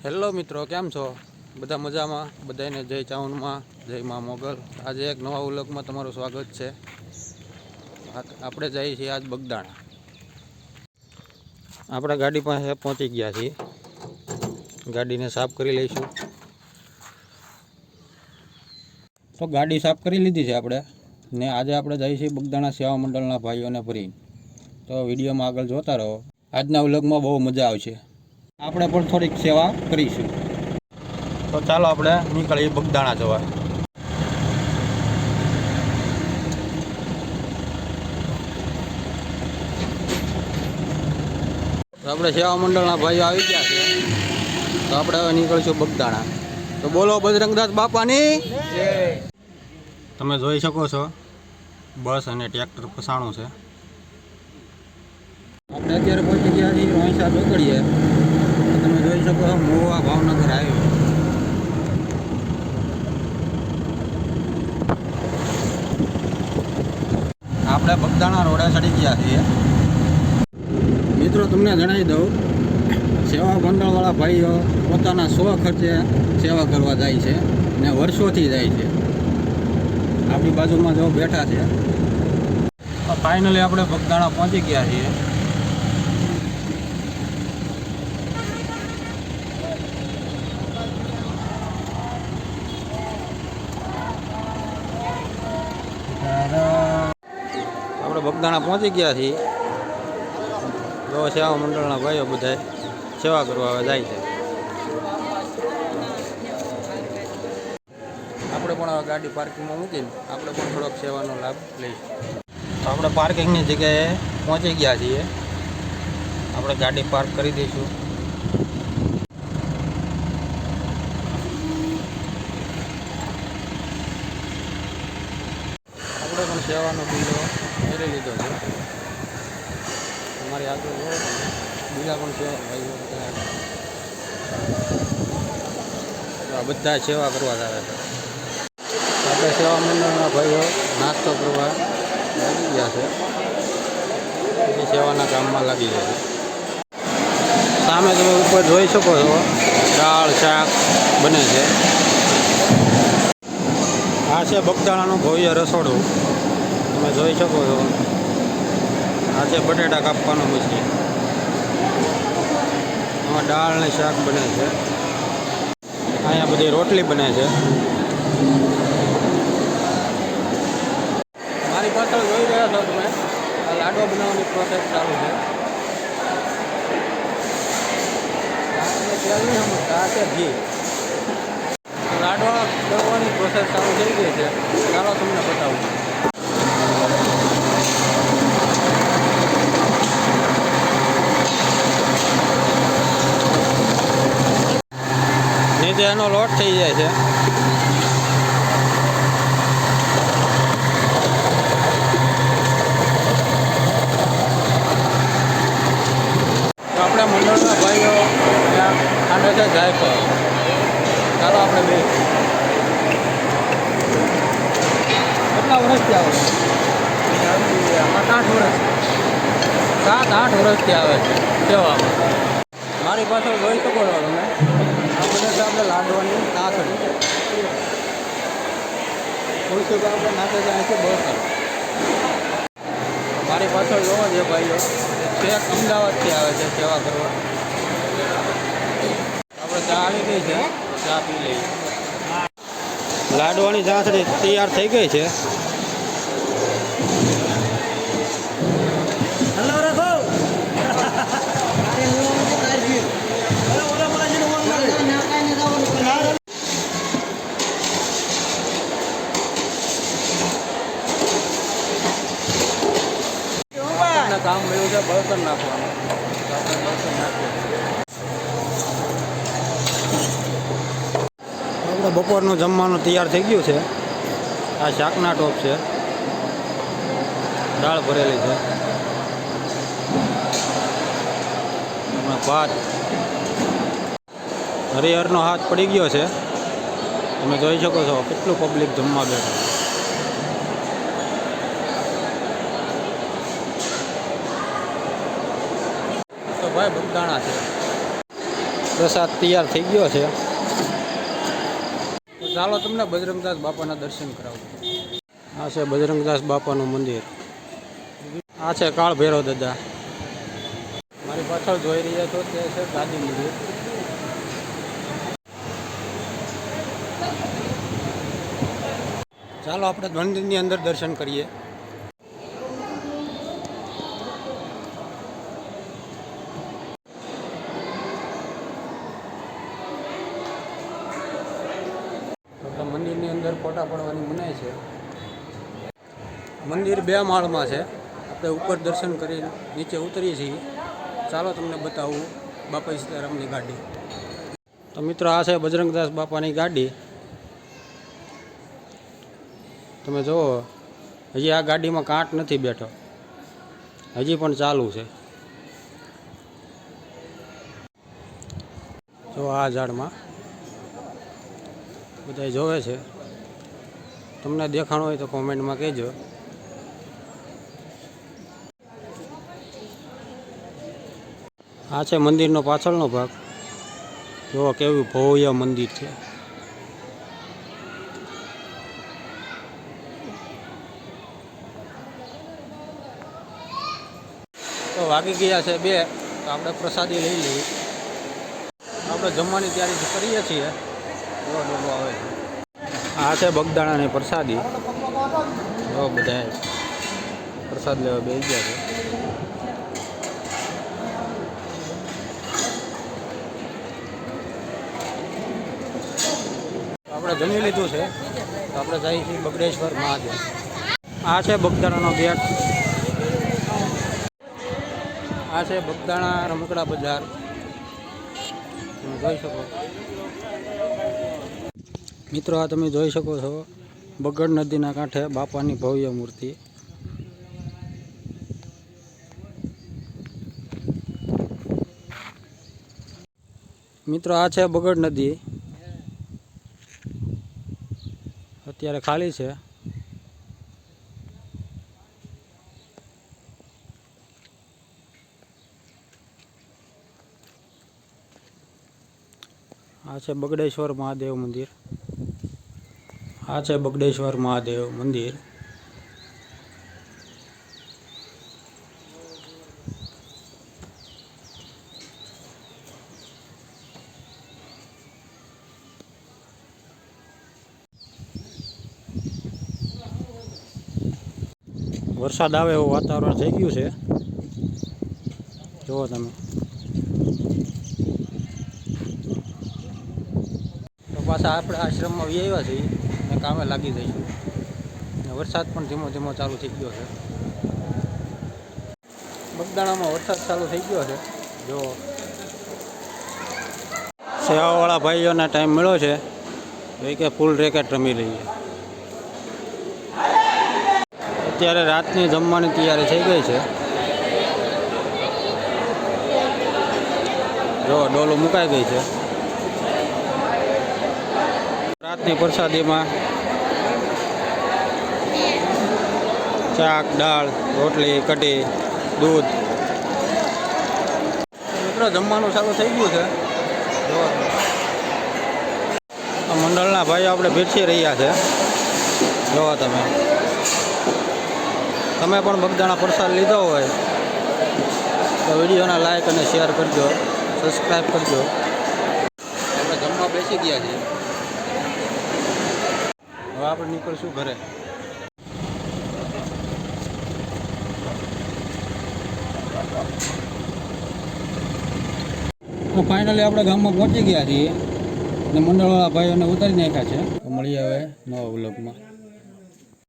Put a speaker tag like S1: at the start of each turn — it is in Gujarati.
S1: હેલો મિત્રો, કેમ છો? બધા મજામાં? બધાને જય ચાવનમાં, જય મા મોગલ. આજે એક નવા વ્લોગમાં તમારું સ્વાગત છે. આપણે જઈએ છીએ આજ બગદાણા. આપણે ગાડી પાસે પહોંચી ગયા છીએ. ગાડીને સાફ કરી લઈશું. તો ગાડી સાફ કરી લીધી છે આપણે, ને આજે આપણે જઈએ છીએ બગદાણા સેવા મંડળના ભાઈઓને ભરી. તો વિડીયોમાં આગળ જોતા રહો. આજના વ્લોગમાં બહુ મજા આવશે. આપણે પણ થોડીક સેવા કરીશું. તો ચાલો આપણે નીકળીએ બગદાણા જવા. તો આપણે સેવા મંડળના ભાઈઓ આવી ગયા છે. તો આપણે હવે નીકળીશું બગદાણા. તો બોલો બજરંગદાસ બાપાની જય. તમે જોઈ શકો છો બસ અને ટ્રેક્ટર ફસાણું છે. આપણે અત્યારે પહોંચી ગયા છીએ રોહિસા ચોકડીએ. તમે જોઈ શકો છો મોવા ભાવનગર હાઈવે. આપણે બગદાણા રોડે ચડી ગયા છીએ. મિત્રો તમને જણાવી દઉં, સેવા મંડળવાળા ભાઈઓ પોતાના સ્વખર્ચે સેવા કરવા જાય છે ને વર્ષોથી જાય છે. આપણી બાજુમાં જો બેઠા છે. ફાઇનલી આપણે બગદાણા પહોંચી ગયા છીએ. આપણે બગદાણા પહોંચી ગયા છીએ. જો સેવા મંડળના ભાઈઓ બધા સેવા કરવા જાય છે. આપણે પણ ગાડી પાર્કિંગમાં મૂકીને આપણે પણ થોડોક સેવાનો લાભ લઈશું. તો આપણે પાર્કિંગની જગ્યાએ પહોંચી ગયા છીએ. આપણે ગાડી પાર્ક કરી દઈશું. આપણે પણ સેવાનો બિલો કરી લીધો છે. અમારી આગળ બીજા પણ સેવા ભાઈઓ બધા સેવા કરવા આવે છે. આપણે સેવા મંડળના ભાઈઓ નાસ્તો કરવા લાગી ગયા છે. એ સેવાના કામમાં લાગી ગયા છે. સામે તમે ઉપર જોઈ શકો છો દાળ શાક બને છે. આ છે બગદાણાનું ભવ્ય રસોડું. તમે જોઈ શકો છો. આ છે બટેટા કાપવાનું મશીન. આમાં દાળ ને શાક બને છે. અહીંયા બધી રોટલી બને છે. મારી પાછળ જોઈ રહ્યા છો તમે, આ લાડવો બનાવવાની પ્રોસેસ ચાલુ છે. તેલ નહીં સમજતા, આ છે ઘી. લાડવા બનાવવાની પ્રોસેસ ચાલુ થઈ ગઈ છે. ચાલો તમને બતાવું. નીચે એનો લોટ થઈ જાય છે. તો આપણે મંડળના ભાઈઓ ત્યાં ખાંડે છે જાયફળ. ચાલો આપણે બે. કેટલા વર્ષથી આવે? 7-8 વર્ષ. 7-8 વર્ષથી આવે છે સેવામાં. મારી પાછળ જોઈ શકો છો તમે, આ બધા છે આપણે લાડવાની તાસડી. ખુરશી પર આપણે નાખે જાય છે બળતણ. મારી પાછળ જોવો છે ભાઈઓ, છેક અમદાવાદથી આવે છે સેવા કરવા. આપણે ચા આવી ગઈ છે, ચા પી લઈએ. લાડવાની તાસડી તૈયાર થઈ ગઈ છે. કામ મળ્યું છે બળતણ નાખવાનું. આપણે બળતણ નાખીએ. આપણે બપોરનું જમવાનું તૈયાર થઈ ગયું છે. આ શાકના ટોપ છે. દાળ ભરેલી છે. ભાત. હરિહરનો હાથ પડી ગયો છે. તમે જોઈ શકો છો કેટલું પબ્લિક જમવા બેઠું. તો ભાઈ બગદાણા છે. પ્રસાદ તૈયાર થઈ ગયો છે. તો ચાલો તમને બજરંગદાસ બાપાના દર્શન કરાવું. આ છે બજરંગદાસ બાપાનું મંદિર. આ છે કાળ ભૈરવ દાદા. મારી પાછળ જોઈ રહ્યા છો તે છે ગાદી મંદિર. ચાલો આપણે મંદિરની અંદર દર્શન કરીએ. મંદિરની અંદર ફોટા પાડવાની મનાય છે. મંદિર 2 માળમાં છે. આપણે ઉપર દર્શન કરી નીચે ઉતરીએ છીએ. ચાલો તમને બતાવું બાપા સીતારામની ગાડી. તો મિત્રો આ છે બજરંગદાસ બાપાની ગાડી. તમે જુઓ હજી આ ગાડીમાં કાંટ નથી બેઠો, હજી પણ ચાલુ છે. જો આ ઝાડમાં બધા જોવે છે. તમને દેખાણું હોય તો કોમેન્ટમાં કહેજો. આ છે મંદિરનો પાછળનો ભાગ. જુઓ કેવું ભવ્ય મંદિર છે. તો વાગી ગયા છે 2. તો આપણે પ્રસાદી લઈ લઈએ. આપણે જમવાની તૈયારી કરીએ છીએ. ડોલો આવે છે. આ છે બગદાણાની પ્રસાદી. જો બધા પ્રસાદ લેવા બેસી ગયા છે. આપણે જમી લીધું છે. તો આપણે જઈએ છીએ બગડેશ્વર મહાદેવ. આ છે બગદાણાનો ગેટ. આ છે બગદાણા રમકડા બજાર. તમે જોઈ શકો મિત્રો, આ તમે જોઈ શકો છો બગડ નદીના કાંઠે બાપાની ભવ્ય મૂર્તિ. મિત્રો આ છે બગડ નદી. અત્યારે ખાલી છે. આ છે બગડેશ્વર મહાદેવ મંદિર. આ છે બગડેશ્વર મહાદેવ મંદિર. વરસાદ આવે એવું વાતાવરણ થઈ ગયું છે. જુઓ તમે. તો પાછા આપણે આશ્રમમાં આવ્યા છીએ અને કામે લાગી જઈશું. વરસાદ પણ ધીમો ધીમો ચાલુ થઈ ગયો છે. બગદાણામાં વરસાદ ચાલુ થઈ ગયો છે. જો સેવાવાળા ભાઈઓને ટાઈમ મળ્યો છે એ કે ફૂલ રેકેટ રમી લઈએ. અત્યારે રાતની જમવાની તૈયારી થઈ ગઈ છે. જો ડોલું મુકાઈ ગઈ છે. રાતની પ્રસાદીમાં શાક, દાળ, રોટલી, કઢી, દૂધ. મિત્રો જમવાનું ચાલુ થઈ ગયું છે. જો મંડળના ભાઈઓ આપણે બેસી રહ્યા છે. જોવો તમે પણ બગદાણા પ્રસાદ લીધો હોય તો વિડીયોને લાઈક અને શેર કરજો, સબસ્ક્રાઈબ કરજો. આપણે જમવા બેસી ગયા છીએ. હવે આપણે નીકળશું ઘરે. તો ફાઇનલી આપણે ગામમાં પહોંચી ગયા છીએ અને મંડળવાળા ભાઈઓને ઉતારી નાખ્યા છે. મળીએ હવે નવા વ્લોગમાં.